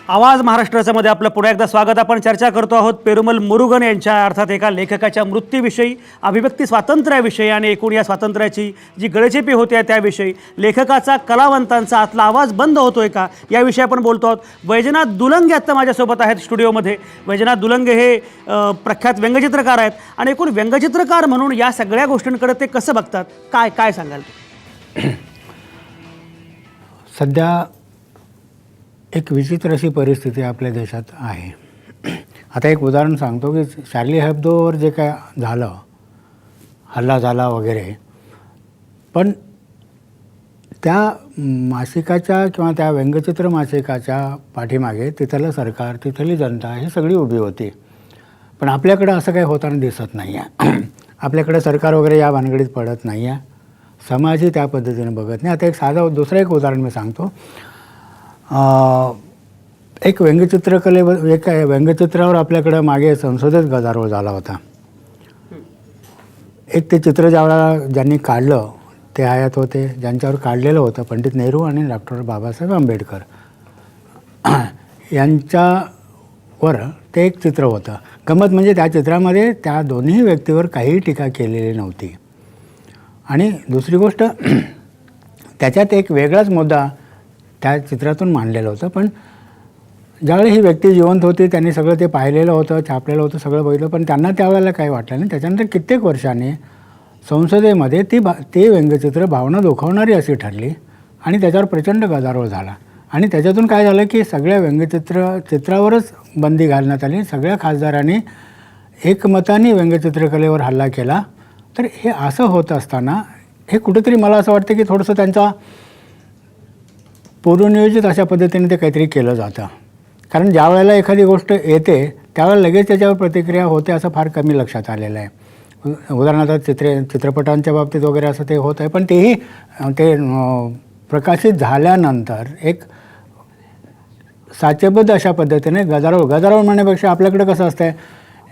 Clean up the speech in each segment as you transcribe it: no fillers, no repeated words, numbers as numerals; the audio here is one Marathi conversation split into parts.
आवाज महाराष्ट्रामध्ये आपलं पुन्हा एकदा स्वागत. आपण चर्चा करतो आहोत पेरुमल मुरुगन यांच्या अर्थात एका लेखकाच्या मृत्यूविषयी, अभिव्यक्ती स्वातंत्र्याविषयी आणि एकूण या स्वातंत्र्याची जी गळचेपी होते त्याविषयी. लेखकाचा, कलावंतांचा आतला आवाज बंद होतोय का याविषयी आपण बोलतो आहोत. वैजनाथ दुलंगे आता माझ्यासोबत आहेत स्टुडिओमध्ये. वैजनाथ दुलंगे हे प्रख्यात व्यंगचित्रकार आहेत आणि एकूण व्यंगचित्रकार म्हणून या सगळ्या गोष्टींकडे ते कसं बघतात, काय काय सांगाल? सध्या एक विचित्र अशी परिस्थिती आपल्या देशात आहे. आता एक उदाहरण सांगतो की शार्ली हेब्दोवर जे काय झालं, हल्ला झाला वगैरे, पण त्या मासिकाच्या किंवा त्या व्यंगचित्र मासिकाच्या पाठीमागे तिथलं सरकार, तिथली जनता ही सगळी उभी होती. पण आपल्याकडं असं काही होताना दिसत नाही आहे. आपल्याकडे सरकार वगैरे या भानगडीत पडत नाही आहे, समाजही त्या पद्धतीने बघत नाही. आता एक दुसरं एक उदाहरण मी सांगतो. एक व्यंगचित्रावर आपल्याकडं मागे संसदेत गदारोळ झाला होता. एक ते चित्र ज्यांनी काढलं ते हयात होते, ज्यांच्यावर काढलेलं होतं पंडित नेहरू आणि डॉक्टर बाबासाहेब आंबेडकर यांच्यावर ते एक चित्र होतं. गंमत म्हणजे त्या चित्रामध्ये त्या दोन्ही व्यक्तीवर काहीही टीका केलेली नव्हती. आणि दुसरी गोष्ट, त्याच्यात एक वेगळाच मुद्दा त्या चित्रातून मांडलेलं होतं. पण ज्यावेळी ही व्यक्ती जिवंत होती त्यांनी सगळं ते पाहिलेलं होतं, छापलेलं होतं, सगळं बघितलं, पण त्यांना त्यावेळेला काही वाटलं नाही. त्याच्यानंतर कित्येक वर्षांनी संसदेमध्ये ते व्यंगचित्र भावना दुखावणारी अशी ठरली आणि त्याच्यावर प्रचंड गदारोळ झाला. आणि त्याच्यातून काय झालं की सगळ्या चित्रावरच बंदी घालण्यात आली. सगळ्या खासदारांनी एकमताने व्यंगचित्रकलेवर हल्ला केला. तर हे असं होत असताना हे कुठेतरी मला असं वाटतं की थोडंसं त्यांचा पूर्वनियोजित अशा पद्धतीने ते काहीतरी केलं जातं. कारण ज्या वेळेला एखादी गोष्ट येते त्यावेळेला लगेच त्याच्यावर प्रतिक्रिया होते असं फार कमी लक्षात आलेलं आहे. उदाहरणार्थ चित्रपटांच्या बाबतीत वगैरे असं ते होत आहे. पण तेही ते प्रकाशित झाल्यानंतर एक साचेबद्ध अशा पद्धतीने गदारोळ म्हणण्यापेक्षा आपल्याकडे कसं असतं,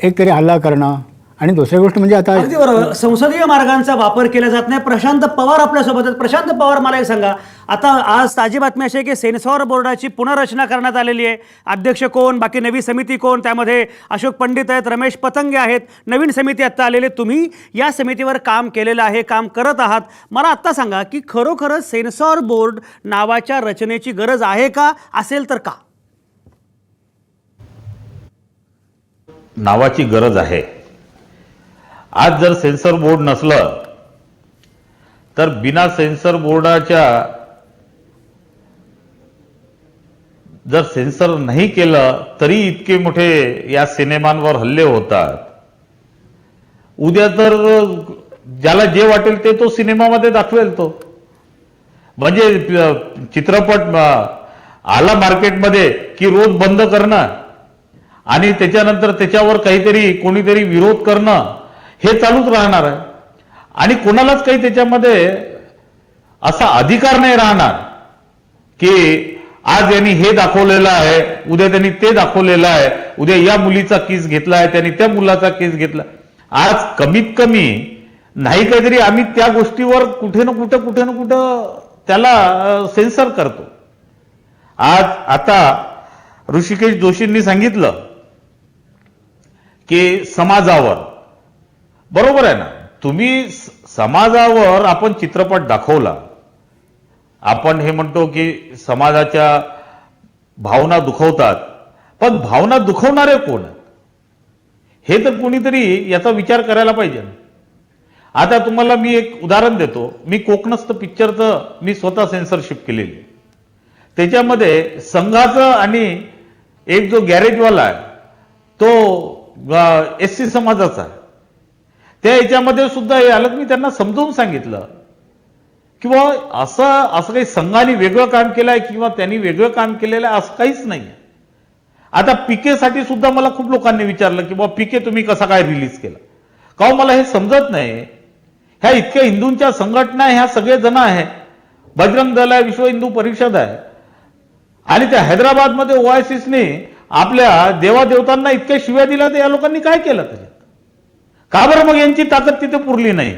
एक तरी हल्ला करणं. आणि दुसरी गोष्ट म्हणजे आता अगदी बरोबर, संसदीय मार्गांचा वापर केला जात नाही. प्रशांत पवार आपल्यासोबत आहेत. प्रशांत पवार, मला एक सांगा, आता आज ताजी बातमी अशी आहे की सेन्सॉर बोर्डाची पुनर्रचना करण्यात आलेली आहे. अध्यक्ष कोण, बाकी नवी समिती कोण, त्यामध्ये अशोक पंडित आहेत, रमेश पतंगे आहेत, नवीन समिती आत्ता आलेली. तुम्ही या समितीवर काम केलेलं आहे, काम करत आहात. मला आत्ता सांगा की खरोखरच सेन्सॉर बोर्ड नावाच्या रचनेची गरज आहे का, असेल तर का? नावाची गरज आहे. आज जर सेन्सर बोर्ड नसलं तर बिना सेन्सर बोर्डाच्या, जर सेन्सर नाही केलं तरी इतके मोठे या सिनेमांवर हल्ले होतात. उद्या तर ज्याला जे वाटेल ते तो सिनेमामध्ये दाखवेल. तो म्हणजे चित्रपट आला मार्केटमध्ये की रोज बंद करणं आणि त्याच्यानंतर त्याच्यावर काहीतरी कोणीतरी विरोध करणं हे चालूच राहणार आहे. आणि कोणालाच काही त्याच्यामध्ये असा अधिकार नाही राहणार की आज यांनी हे दाखवलेलं आहे, उद्या त्यांनी ते दाखवलेलं आहे, उद्या या मुलीचा केस घेतला आहे, त्यांनी त्या मुलाचा केस घेतला. आज कमीत कमी नाही काहीतरी आम्ही त्या गोष्टीवर कुठे ना कुठं त्याला सेन्सर करतो. आज आता ऋषिकेश जोशींनी सांगितलं की समाजावर, बरोबर आहे ना, तुम्ही समाजावर आपण चित्रपट दाखवला, आपण हे म्हणतो की समाजाच्या भावना दुखवतात, पण भावना दुखवणारे कोण हे तर कोणीतरी याचा विचार करायला पाहिजे. आता तुम्हाला मी एक उदाहरण देतो. मी कोकणस्थ पिक्चरचं मी स्वतः सेन्सरशिप केलेली. त्याच्यामध्ये संघाचं आणि एक जो गॅरेजवाला आहे तो SC समाजाचा आहे. त्या याच्यामध्ये सुद्धा हे आलं. मी त्यांना समजावून सांगितलं किंवा असं काही संघाने वेगळं काम केलंय किंवा त्यांनी वेगळं काम केलेलं आहे असं काहीच नाही. आता पीकेसाठी सुद्धा मला खूप लोकांनी विचारलं की बाबा पीके तुम्ही कसा काय रिलीज केला, का मला हे समजत नाही. ह्या इतक्या हिंदूंच्या संघटना ह्या सगळे जण आहे, बजरंग दल आहे, विश्व हिंदू परिषद आहे, आणि त्या हैदराबादमध्ये OICने आपल्या देवादेवतांना इतक्या शिव्या दिल्या, तर या लोकांनी काय केलं त्याच्यात? का बरं मग यांची ताकद तिथे पुरली नाही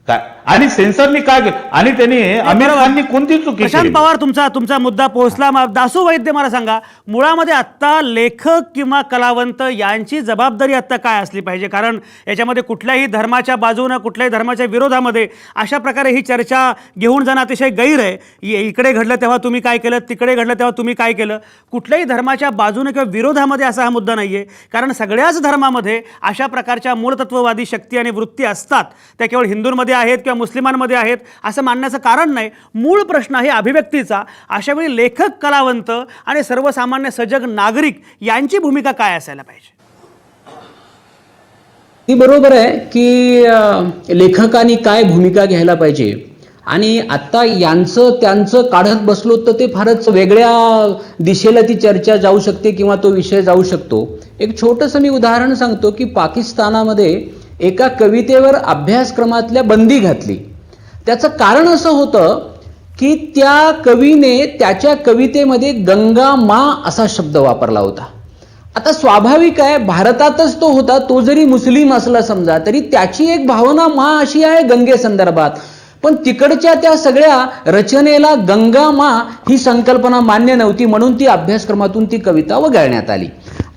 काय? आणि सेन्सरनी काय केलं आणि त्यांनी आमिर खाननी कोणती चुकी प्रशांत केली? पवार तुमचा मुद्दा पोहोचला. दासू वैद्य मला सांगा, मुळामध्ये आत्ता लेखक किंवा कलावंत यांची जबाबदारी आत्ता काय असली पाहिजे? कारण याच्यामध्ये कुठल्याही धर्माच्या बाजूनं कुठल्याही धर्माच्या विरोधामध्ये अशा प्रकारे ही चर्चा घेऊन जाणं अतिशय गैर आहे. इकडे घडलं तेव्हा तुम्ही काय केलं, तिकडे घडलं तेव्हा तुम्ही काय केलं. कुठल्याही धर्माच्या बाजूने किंवा विरोधामध्ये असा हा मुद्दा नाही आहे. कारण सगळ्याच धर्मामध्ये अशा प्रकारच्या मूलतत्ववादी शक्ती आणि वृत्ती असतात. त्या केवळ हिंदूंमध्ये आहेत किंवा मुस्लिमांमध्ये आहेत असं मानण्याचं कारण नाही. मूळ प्रश्न आहे अभिव्यक्तीचा. अशावेळी लेखक, कलावंत आणि सर्वसामान्य सजग नागरिक यांची भूमिका काय असायला पाहिजे? ती बरोबर आहे की लेखकांनी काय भूमिका घ्यायला पाहिजे. आणि आत्ता यांचं त्यांचं काढत बसलो तर ते फारच वेगळ्या दिशेला ती चर्चा जाऊ शकते किंवा तो विषय जाऊ शकतो. एक छोटंसं मी उदाहरण सांगतो की पाकिस्तानामध्ये एका कवितेवर अभ्यासक्रमातल्या बंदी घातली. त्याचं कारण असं होतं की त्या कवीने त्याच्या कवितेमध्ये गंगा माँ असा शब्द वापरला होता. आता स्वाभाविक आहे, भारतातच तो होता, तो जरी मुस्लिम असला समजा तरी त्याची एक भावना माँ अशी आहे गंगेसंदर्भात. पण तिकडच्या त्या सगळ्या रचनेला गंगा माँ ही संकल्पना मान्य नव्हती, म्हणून ती अभ्यासक्रमातून ती कविता वगळण्यात आली.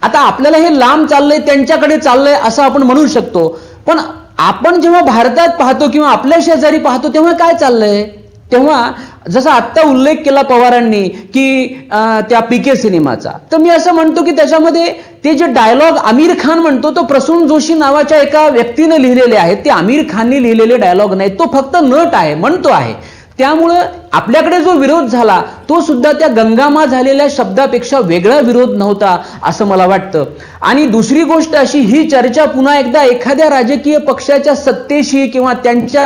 आता आपल्याला हे लांब चाललंय, त्यांच्याकडे चाललंय असं आपण म्हणू शकतो. पण आपण जेव्हा भारतात पाहतो किंवा आपल्या शेजारी पाहतो तेव्हा काय चाललंय, तेव्हा जसा आत्ता उल्लेख केला पवारांनी की त्या पीके सिनेमाचा, तर मी असं म्हणतो की त्याच्यामध्ये ते जे डायलॉग आमिर खान म्हणतो तो प्रसून जोशी नावाच्या एका व्यक्तीने लिहिलेले आहेत. ते आमिर खानने लिहिलेले डायलॉग नाही, तो फक्त नट आहे, म्हणतो आहे. त्यामुळं आपल्याकडे जो विरोध झाला तो सुद्धा त्या गंगामा झालेल्या शब्दापेक्षा वेगळा विरोध नव्हता असं मला वाटतं. आणि दुसरी गोष्ट अशी, ही चर्चा पुन्हा एकदा एखाद्या राजकीय पक्षाच्या सत्तेशी किंवा त्यांच्या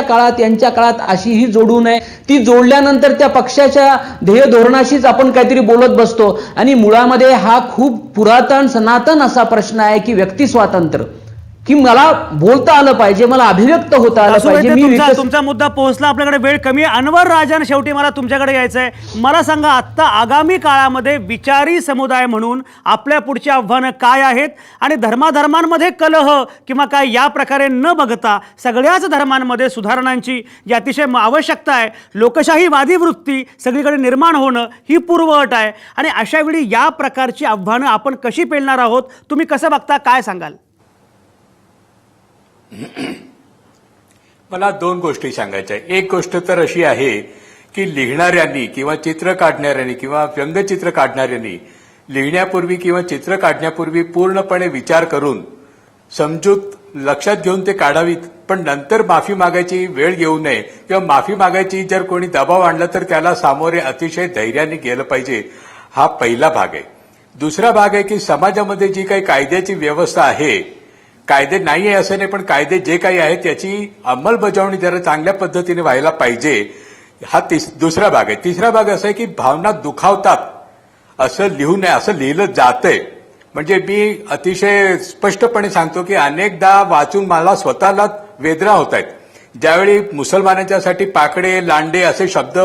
काळात अशीही जोडू नये. ती जोडल्यानंतर त्या पक्षाच्या ध्येय धोरणाशीच आपण काहीतरी बोलत बसतो. आणि मुळामध्ये हा खूप पुरातन सनातन असा प्रश्न आहे की व्यक्ती स्वातंत्र्य, की मला बोलता आलं पाहिजे, मला अभिव्यक्त होता आलं पाहिजे. तुमचा मुद्दा पोहोचला, आपल्याकडे वेळ कमी. अनवर राजन, शेवटी मला तुमच्याकडे यायचं आहे. मला सांगा, आत्ता आगामी काळामध्ये विचारी समुदाय म्हणून आपल्या पुढची आव्हानं काय आहेत आणि धर्माधर्मांमध्ये कलह किंवा काय या प्रकारे न बघता सगळ्याच धर्मांमध्ये सुधारणांची जी अतिशय आवश्यकता आहे, लोकशाहीवादी वृत्ती सगळीकडे निर्माण होणं ही पूर्वअट आहे. आणि अशावेळी या प्रकारची आव्हानं आपण कशी पेलणार आहोत, तुम्ही कसं बघता, काय सांगाल? मला दोन गोष्टी सांगायच्या. एक गोष्ट तर अशी आहे की लिहिणाऱ्यांनी किंवा चित्र काढणाऱ्यांनी किंवा व्यंगचित्र काढणाऱ्यांनी लिहिण्यापूर्वी किंवा चित्र काढण्यापूर्वी पूर्णपणे विचार करून समजूत लक्षात घेऊन ते काढावीत. पण नंतर माफी मागायची वेळ येऊ नये किंवा माफी मागायची जर कोणी दबाव आणला तर त्याला सामोरे अतिशय धैर्याने गेलं पाहिजे. हा पहिला भाग आहे. दुसरा भाग आहे की समाजामध्ये जी काही कायद्याची व्यवस्था आहे, कायदे नाही आहे असं नाही, पण कायदे जे काही आहेत त्याची अंमलबजावणी जरा चांगल्या पद्धतीने व्हायला पाहिजे. हा दुसरा भाग आहे. तिसरा भाग असा आहे की भावना दुखावतात असं लिहू नये, असं लिहिलं जातंय. म्हणजे मी अतिशय स्पष्टपणे सांगतो की अनेकदा वाचून मला स्वतःला वेदना होत आहेत. ज्यावेळी मुसलमानांच्यासाठी पाकडे, लांडे असे शब्द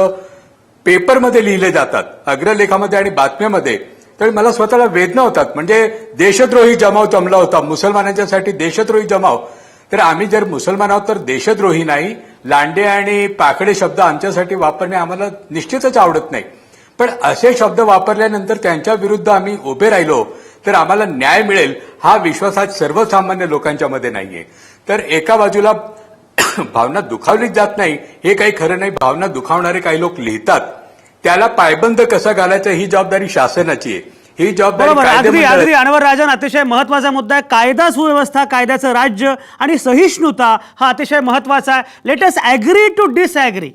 पेपरमध्ये लिहिले जातात, अग्रलेखामध्ये आणि बातम्यामध्ये, तर मला स्वतःला वेदना होतात. म्हणजे देशद्रोही जमाव जमला होता, मुसलमानांच्यासाठी देशद्रोही जमाव. तर आम्ही जर मुसलमान आहोत तर देशद्रोही नाही. लांडे आणि पाकडे शब्द आमच्यासाठी वापरणे आम्हाला निश्चितच आवडत नाही. पण असे शब्द वापरल्यानंतर त्यांच्या विरुद्ध आम्ही उभे राहिलो तर आम्हाला न्याय मिळेल हा विश्वास आज सर्वसामान्य लोकांच्या मध्ये नाहीये. तर एका बाजूला भावना दुखावलीच जात नाही हे काही खरं नाही. भावना दुखावणारे काही लोक लिहितात, त्याला पायबंद कसा घालायचा ही जबाबदारी शासनाची आहे. ही जबाबदारी अगदी अनवर राजन, अतिशय महत्वाचा मुद्दा आहे. कायदा सुव्यवस्था, कायद्याचं राज्य आणि सहिष्णुता हा अतिशय महत्वाचा आहे. Let us agree to disagree.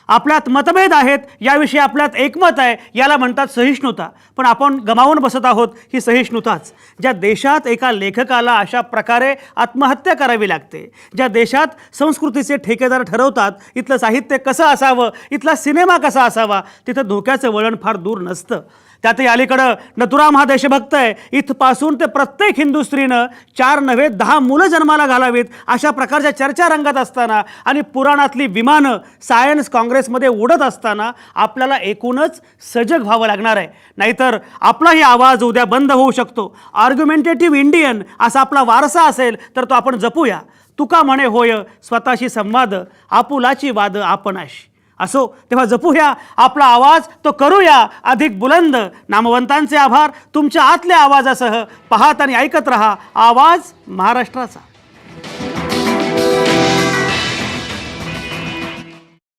आपल्यात मतभेद आहेत, याविषयी आपल्यात एकमत आहे, याला म्हणतात सहिष्णुता. पण आपण गमावून बसत आहोत ही सहिष्णुताच. ज्या देशात एका लेखकाला अशा प्रकारे आत्महत्या करावी लागते, ज्या देशात संस्कृतीचे ठेकेदार ठरवतात इथलं साहित्य कसं असावं, इथला सिनेमा कसा असावा, तिथं धोक्याचं वळण फार दूर नसतं. त्यातही अलीकडं नथुराम हा देशभक्त आहे. इथपासून ते प्रत्येक हिंदू स्त्रीनं 4 नव्हे 10 मुलं जन्माला घालावीत अशा प्रकारच्या चर्चा रंगत असताना आणि पुराणातली विमानं सायन्स काँग्रेसमध्ये उडत असताना आपल्याला एकूणच सजग व्हावं लागणार आहे. नाहीतर आपलाही आवाज उद्या बंद होऊ शकतो. आर्ग्युमेंटेटिव्ह इंडियन असा आपला वारसा असेल तर तो आपण जपूया. तुका म्हणे होय स्वतःशी संवाद, आपुलाची वाद आपणाशी. असो तेव्हा जपूया आपला आवाज, तो करूया अधिक बुलंद. नामवंतांचे आभार तुमच्या आतल्या आवाजासह. पाहत आणि ऐकत रहा आवाज महाराष्ट्राचा.